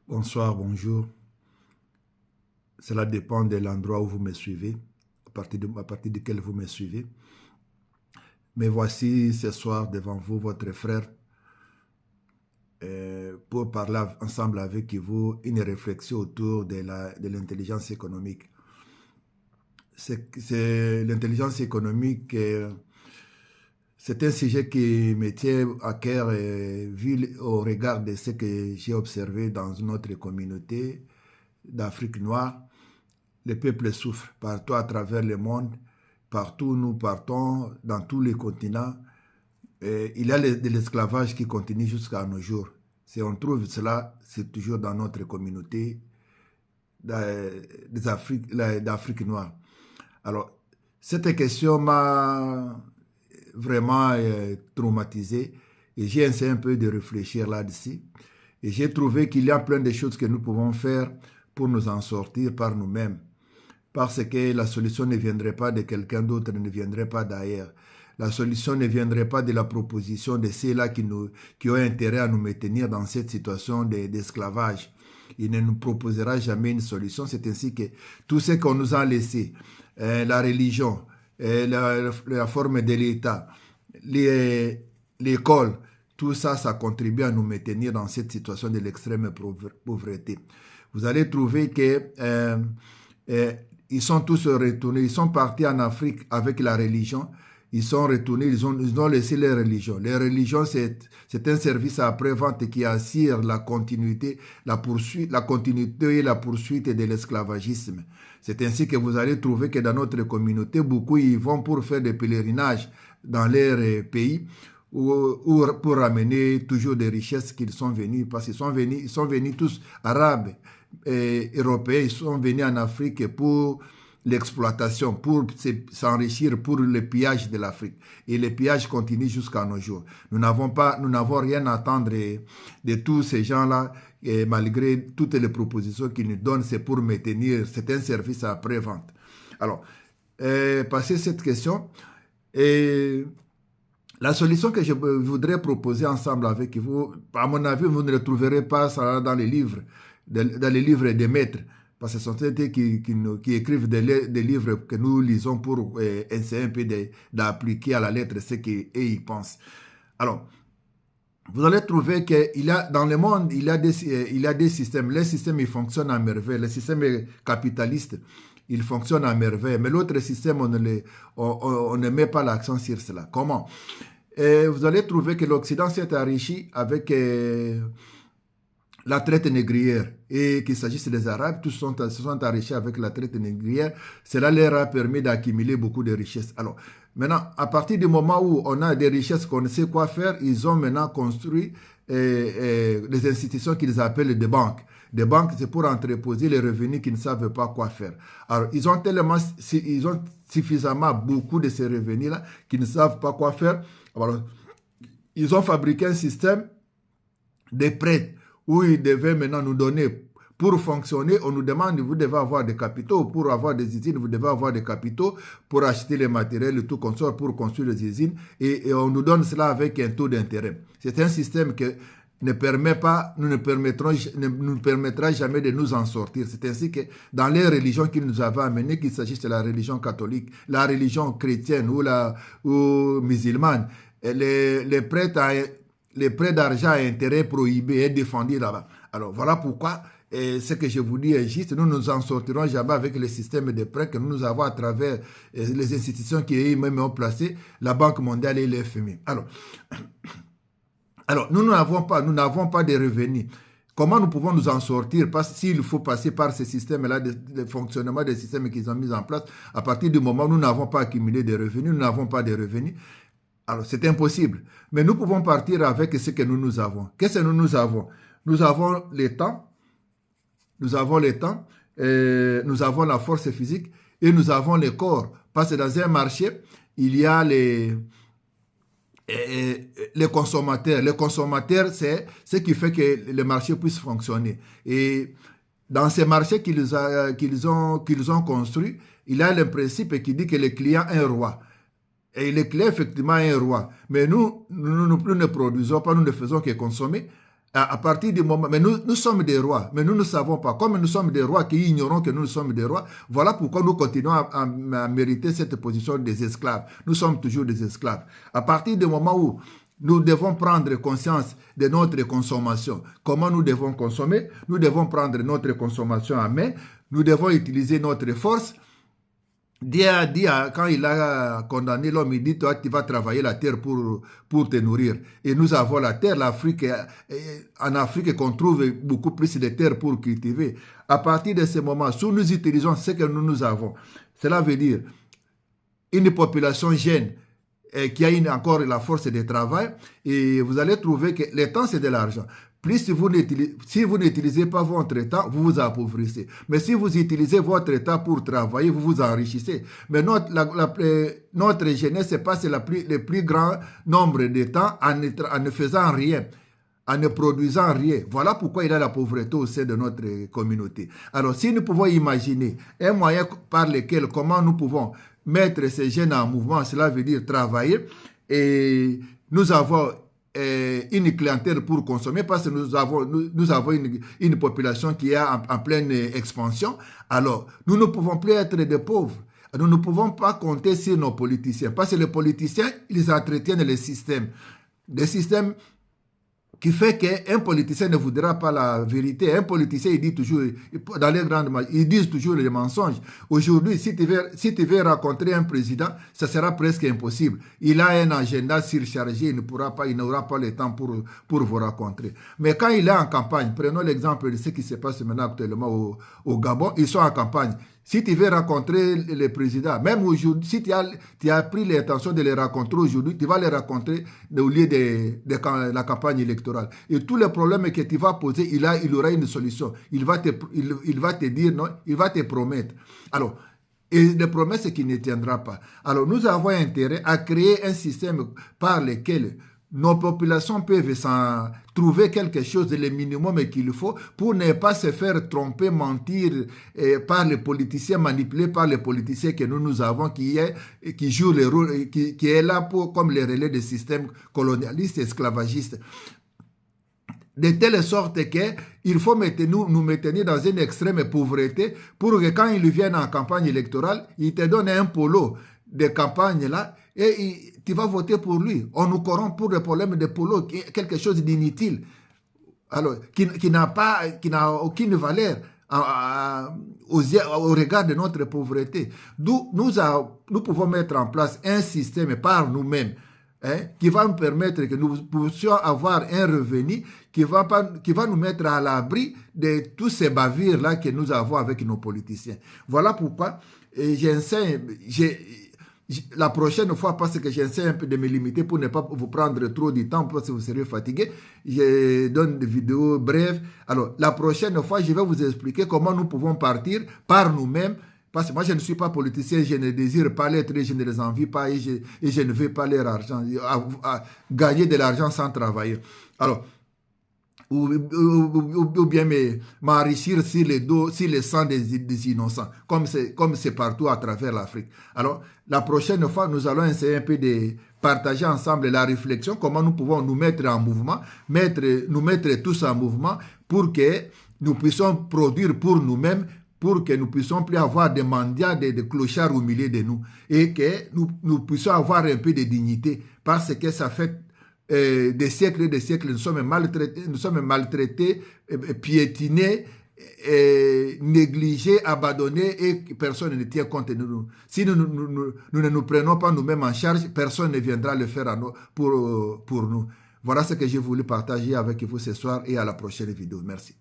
Bonsoir, bonjour. Cela dépend de l'endroit où vous me suivez, à partir duquel vous me suivez. Mais voici ce soir devant vous votre frère pour parler ensemble avec vous une réflexion autour de l'intelligence économique. L'intelligence économique, c'est un sujet qui me tient à cœur vu au regard de ce que j'ai observé dans notre communauté d'Afrique noire. Les peuples souffrent partout à travers le monde, partout où nous partons, dans tous les continents. Il y a de l'esclavage qui continue jusqu'à nos jours. Si on trouve cela, c'est toujours dans notre communauté d'Afrique noire. Alors, cette question m'a vraiment traumatisé et j'ai essayé un peu de réfléchir là-dessus. Et j'ai trouvé qu'il y a plein de choses que nous pouvons faire pour nous en sortir par nous-mêmes. Parce que la solution ne viendrait pas de quelqu'un d'autre, ne viendrait pas d'ailleurs. La solution ne viendrait pas de la proposition de ceux-là qui ont intérêt à nous maintenir dans cette situation d'esclavage. Il ne nous proposera jamais une solution. C'est ainsi que tout ce qu'on nous a laissé, la religion, la forme de l'État, l'école, tout ça, ça contribue à nous maintenir dans cette situation de l'extrême pauvreté. Vous allez trouver que ils sont tous retournés, ils sont partis en Afrique avec la religion, ils sont retournés, ils ont laissé les religions. Les religions, c'est un service après-vente qui assure la continuité et la poursuite de l'esclavagisme. C'est ainsi que vous allez trouver que dans notre communauté, beaucoup ils vont pour faire des pèlerinages dans leur pays, ou pour ramener toujours des richesses qu'ils sont venus, parce qu'ils sont venus tous arabes et européens, ils sont venus en Afrique pour l'exploitation, pour s'enrichir, pour le pillage de l'Afrique. Et le pillage continue jusqu'à nos jours. Nous n'avons rien à attendre de tous ces gens-là, et malgré toutes les propositions qu'ils nous donnent, c'est pour maintenir, c'est un service après-vente. Alors, passer cette question, et la solution que je voudrais proposer ensemble avec vous, à mon avis, vous ne trouverez pas ça dans les livres, des maîtres, parce que ce sont eux qui écrivent des livres que nous lisons pour essayer un peu d'appliquer à la lettre ce qu'ils pensent. Alors, vous allez trouver qu'il y a dans le monde, il y a des systèmes. Les systèmes, ils fonctionnent à merveille. Le système capitaliste, il fonctionne à merveille. Mais l'autre système, on ne met pas l'accent sur cela. Comment? Vous allez trouver que l'Occident s'est enrichi avec la traite négrière. Et qu'il s'agisse des Arabes, tous se sont enrichis avec la traite négrière. Cela leur a permis d'accumuler beaucoup de richesses. Alors, maintenant, à partir du moment où on a des richesses qu'on ne sait quoi faire, ils ont maintenant construit des institutions qu'ils appellent des banques. Des banques, c'est pour entreposer les revenus qu'ils ne savent pas quoi faire. Alors, ils ont suffisamment beaucoup de ces revenus-là qu'ils ne savent pas quoi faire. Alors, ils ont fabriqué un système de prêts où ils devaient maintenant nous donner. Pour fonctionner, on nous demande, vous devez avoir des capitaux. Pour avoir des usines, vous devez avoir des capitaux pour acheter les matériels et tout consort pour construire les usines. Et on nous donne cela avec un taux d'intérêt. C'est un système que nous ne permettra jamais de nous en sortir. C'est ainsi que dans les religions qu'ils nous avaient amenées, qu'il s'agisse de la religion catholique, la religion chrétienne ou musulmane, les prêts d'argent à intérêt prohibés et défendus là-bas. Alors voilà pourquoi ce que je vous dis est juste. Nous nous en sortirons jamais avec le système de prêts que nous avons à travers les institutions qui eux-mêmes ont placé, la Banque mondiale et le FMI. Alors, nous n'avons pas de revenus. Comment nous pouvons nous en sortir? Parce s'il faut passer par ce système-là, le fonctionnement des systèmes qu'ils ont mis en place, à partir du moment où nous n'avons pas accumulé de revenus, nous n'avons pas de revenus, alors c'est impossible. Mais nous pouvons partir avec ce que nous avons. Qu'est-ce que nous avons? Nous avons le temps, nous avons la force physique et nous avons le corps. Parce que dans un marché, il y a les consommateurs. Les consommateurs, c'est ce qui fait que le marché puisse fonctionner. Et dans ces marchés qu'ils ont construits, il y a le principe qui dit que le client est un roi. Et le client, effectivement, est un roi. Mais nous ne produisons pas, nous ne faisons que consommer. À partir du moment, mais nous sommes des rois, mais nous ne savons pas. Comme nous sommes des rois qui ignorons que nous sommes des rois, voilà pourquoi nous continuons à mériter cette position des esclaves. Nous sommes toujours des esclaves. À partir du moment où nous devons prendre conscience de notre consommation, comment nous devons consommer, nous devons prendre notre consommation en main, nous devons utiliser notre force. Dieu a dit, quand il a condamné l'homme, il dit, toi, tu vas travailler la terre pour te nourrir. Et nous avons la terre, l'Afrique, en Afrique, qu'on trouve beaucoup plus de terre pour cultiver. À partir de ce moment, si nous utilisons ce que nous avons, cela veut dire une population jeune qui a encore la force de travail, et vous allez trouver que le temps, c'est de l'argent. Plus si vous n'utilisez pas votre temps, vous vous appauvrissez. Mais si vous utilisez votre temps pour travailler, vous vous enrichissez. Mais notre jeunesse passe le plus grand nombre de temps en ne faisant rien, en ne produisant rien. Voilà pourquoi il y a la pauvreté au sein de notre communauté. Alors, si nous pouvons imaginer un moyen par lequel, comment nous pouvons mettre ces jeunes en mouvement, cela veut dire travailler, et nous avons une clientèle pour consommer parce que nous avons une population qui est en pleine expansion. Alors, nous ne pouvons plus être des pauvres. Nous ne pouvons pas compter sur nos politiciens parce que les politiciens, ils entretiennent les systèmes. Des systèmes qui fait qu'un politicien ne voudra pas la vérité. Un politicien, il dit toujours, dans les grandes masses, ils disent toujours les mensonges. Aujourd'hui, si tu veux rencontrer un président, ça sera presque impossible. Il a un agenda surchargé, il n'aura pas le temps pour vous rencontrer. Mais quand il est en campagne, prenons l'exemple de ce qui se passe maintenant actuellement au Gabon, ils sont en campagne. Si tu veux rencontrer les présidents, même aujourd'hui, si tu as pris l'intention de les rencontrer aujourd'hui, tu vas les rencontrer au lieu de la campagne électorale. Et tous les problèmes que tu vas poser, il aura une solution. Il va te dire non, il va te promettre. Alors, et des promesses qui ne tiendra pas. Alors, nous avons intérêt à créer un système par lequel nos populations peuvent trouver quelque chose, le minimum qu'il faut, pour ne pas se faire tromper, mentir par les politiciens, manipulés par les politiciens que nous avons, qui jouent le rôle, qui est là comme les relais des systèmes colonialistes et esclavagistes. De telle sorte qu'il faut nous maintenir dans une extrême pauvreté pour que quand ils viennent en campagne électorale, ils te donnent un polo de campagne là et tu vas voter pour lui. On nous corrompt pour le problème de polo, quelque chose d'inutile, alors qui n'a aucune valeur au regard de notre pauvreté. D'où nous pouvons mettre en place un système par nous-mêmes, qui va nous permettre que nous puissions avoir un revenu qui va nous mettre à l'abri de tous ces bavures-là que nous avons avec nos politiciens. Voilà pourquoi j'enseigne. La prochaine fois, parce que j'essaie un peu de me limiter pour ne pas vous prendre trop de temps, parce que vous serez fatigué, je donne des vidéos brèves. Alors, la prochaine fois, je vais vous expliquer comment nous pouvons partir par nous-mêmes, parce que moi, je ne suis pas politicien, je ne désire pas l'être, je ne les envie pas et je ne veux pas leur argent, gagner de l'argent sans travailler. Alors, ou bien m'enrichir sur le sang des innocents, comme c'est partout à travers l'Afrique. Alors, la prochaine fois, nous allons essayer un peu de partager ensemble la réflexion, comment nous pouvons nous mettre en mouvement, nous mettre tous en mouvement pour que nous puissions produire pour nous-mêmes, pour que nous puissions plus avoir des mendiants, des clochards au milieu de nous, et que nous puissions avoir un peu de dignité, parce que ça fait des siècles et des siècles, nous sommes maltraités, piétinés, négligés, abandonnés, et personne ne tient compte de nous. Si nous ne nous prenons pas nous-mêmes en charge, personne ne viendra le faire pour nous. Voilà ce que j'ai voulu partager avec vous ce soir, et à la prochaine vidéo. Merci.